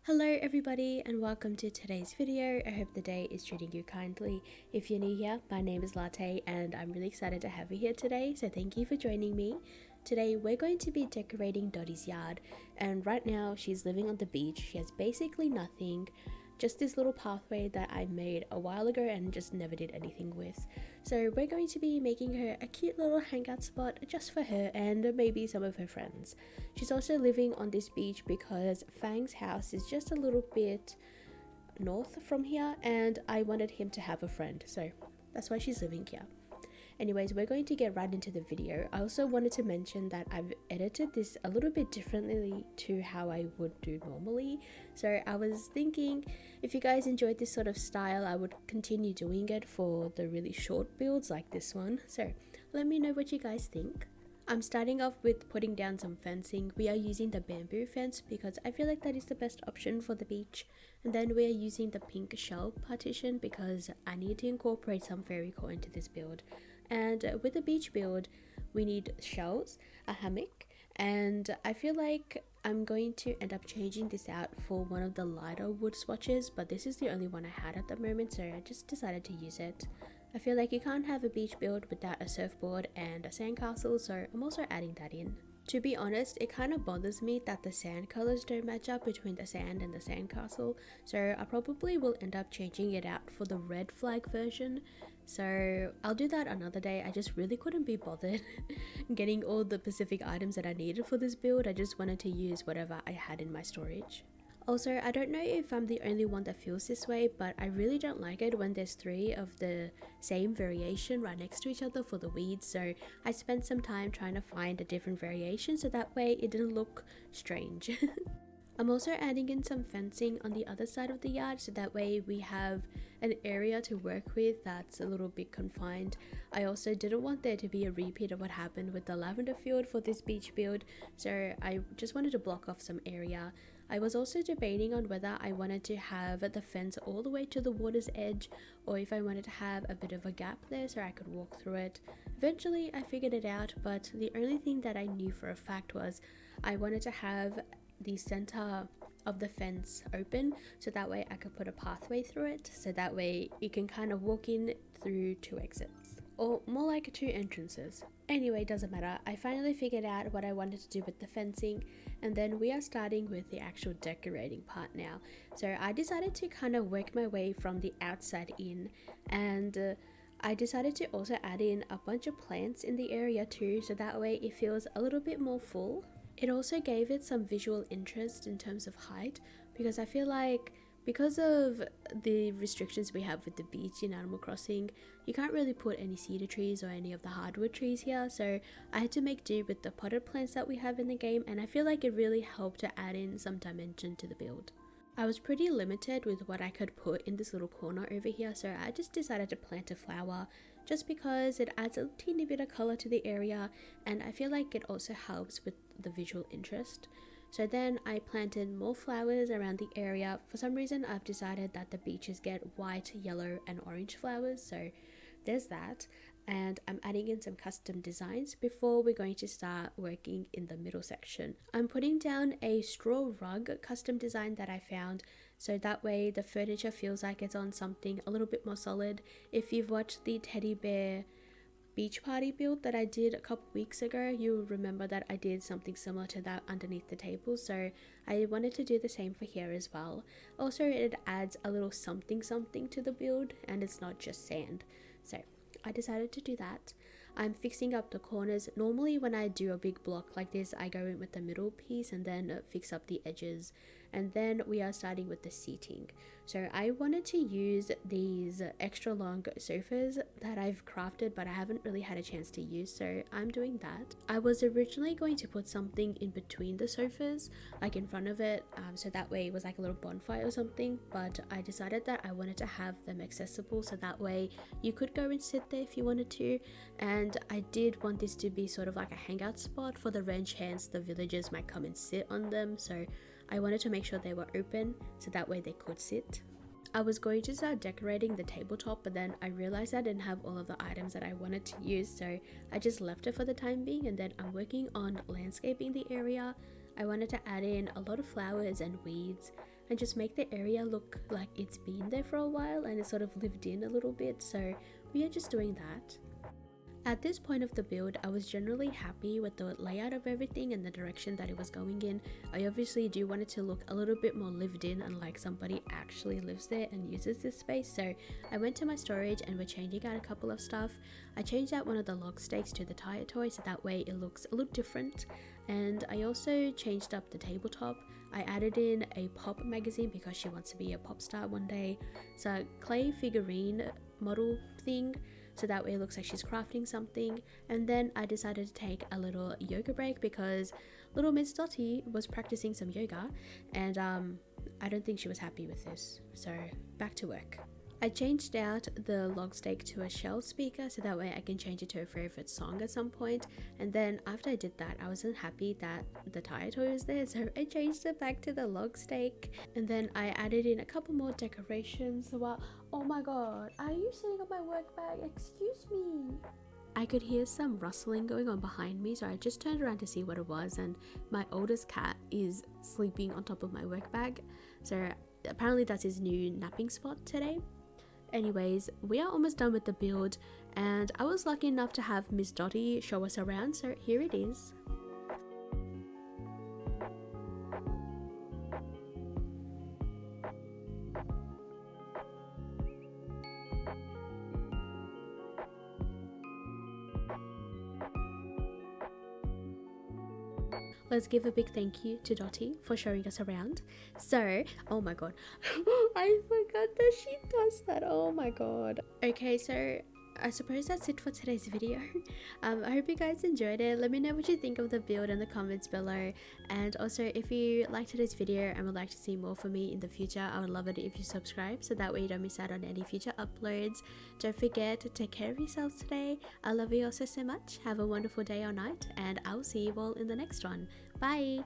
Hello everybody and welcome to today's video. I hope the day is treating you kindly. If you're new here, my name is Latte and I'm really excited to have you here today, so thank you for joining me. Today we're going to be decorating Dottie's yard, and right now she's living on the beach. She has basically nothing, just this little pathway that I made a while ago and just never did anything with. So we're going to be making her a cute little hangout spot just for her and maybe some of her friends. She's also living on this beach because Fang's house is just a little bit north from here and I wanted him to have a friend, so that's why she's living here. Anyways, we're going to get right into the video. I also wanted to mention that I've edited this a little bit differently to how I would do normally. So I was thinking if you guys enjoyed this sort of style, I would continue doing it for the really short builds like this one. So let me know what you guys think. I'm starting off with putting down some fencing. We are using the bamboo fence because I feel like that is the best option for the beach. And then we are using the pink shell partition because I need to incorporate some fairy core into this build. And with the beach build, we need shells, a hammock, and I feel like I'm going to end up changing this out for one of the lighter wood swatches, but this is the only one I had at the moment, so I just decided to use it. I feel like you can't have a beach build without a surfboard and a sandcastle, so I'm also adding that in. To be honest, it kind of bothers me that the sand colors don't match up between the sand and the sandcastle, so I probably will end up changing it out for the red flag version. So I'll do that another day. I just really couldn't be bothered getting all the specific items that I needed for this build. I just wanted to use whatever I had in my storage. Also, I don't know if I'm the only one that feels this way, but I really don't like it when there's three of the same variation right next to each other for the weeds, so I spent some time trying to find a different variation so that way it didn't look strange. I'm also adding in some fencing on the other side of the yard so that way we have an area to work with that's a little bit confined. I also didn't want there to be a repeat of what happened with the lavender field for this beach build, so I just wanted to block off some area. I was also debating on whether I wanted to have the fence all the way to the water's edge or if I wanted to have a bit of a gap there so I could walk through it. Eventually I figured it out, but the only thing that I knew for a fact was I wanted to have the center of the fence open so that way I could put a pathway through it, so that way you can kind of walk in through two exits, or more like two entrances. Anyway, doesn't matter. I finally figured out what I wanted to do with the fencing, and then we are starting with the actual decorating part now. So I decided to kind of work my way from the outside in, and I decided to also add in a bunch of plants in the area too, so that way it feels a little bit more full. It also gave it some visual interest in terms of height, because I feel like because of the restrictions we have with the beach in Animal Crossing, you can't really put any cedar trees or any of the hardwood trees here, so I had to make do with the potted plants that we have in the game, and I feel like it really helped to add in some dimension to the build. I was pretty limited with what I could put in this little corner over here, so I just decided to plant a flower just because it adds a teeny bit of color to the area and I feel like it also helps with the visual interest. So then I planted more flowers around the area. For some reason I've decided that the beaches get white, yellow and orange flowers, so there's that. And I'm adding in some custom designs before we're going to start working in the middle section. I'm putting down a straw rug custom design that I found, so that way the furniture feels like it's on something a little bit more solid. If you've watched the teddy bear beach party build that I did a couple weeks ago, you'll remember that I did something similar to that underneath the table, so I wanted to do the same for here as well. Also, it adds a little something to the build and it's not just sand, so I decided to do that. I'm fixing up the corners. Normally when I do a big block like this, I go in with the middle piece and then fix up the edges, and then we are starting with the seating. So I wanted to use these extra long sofas that I've crafted but I haven't really had a chance to use, so I'm doing that. I was originally going to put something in between the sofas, like in front of it, so that way it was like a little bonfire or something, but I decided that I wanted to have them accessible so that way you could go and sit there if you wanted to, and I did want this to be sort of like a hangout spot for the rare chance the villagers might come and sit on them, so I wanted to make sure they were open so that way they could sit. I was going to start decorating the tabletop, but then I realized I didn't have all of the items that I wanted to use, so I just left it for the time being, and then I'm working on landscaping the area. I wanted to add in a lot of flowers and weeds, and just make the area look like it's been there for a while and it sort of lived in a little bit. So we are just doing that. At this point of the build, I was generally happy with the layout of everything and the direction that it was going in. I obviously do want it to look a little bit more lived in and like somebody actually lives there and uses this space. So I went to my storage and we're changing out a couple of stuff. I changed out one of the log stakes to the tire toy so that way it looks a little different. And I also changed up the tabletop. I added in a pop magazine because she wants to be a pop star one day. So clay figurine model thing, so that way it looks like she's crafting something. And then I decided to take a little yoga break because little Miss Dottie was practicing some yoga and I don't think she was happy with this, so back to work. I changed out the log stake to a shelf speaker so that way I can change it to a favorite song at some point. And then after I did that, I wasn't happy that the tire toy was there, so I changed it back to the log stake. And then I added in a couple more decorations. Well, oh my god, are you sitting on my work bag? Excuse me. I could hear some rustling going on behind me, so I just turned around to see what it was, and my oldest cat is sleeping on top of my work bag. So apparently that's his new napping spot today. Anyways, we are almost done with the build and I was lucky enough to have Miss Dottie show us around, so here it is. Let's give a big thank you to Dottie for showing us around. So, oh my god, I forgot that she does that. Oh my god. Okay, so I suppose that's it for today's video. I hope you guys enjoyed it. Let me know what you think of the build in the comments below. And also, if you liked today's video and would like to see more from me in the future, I would love it if you subscribe so that way you don't miss out on any future uploads. Don't forget to take care of yourselves today. I love you all so much. Have a wonderful day or night, and I will see you all in the next one. Bye!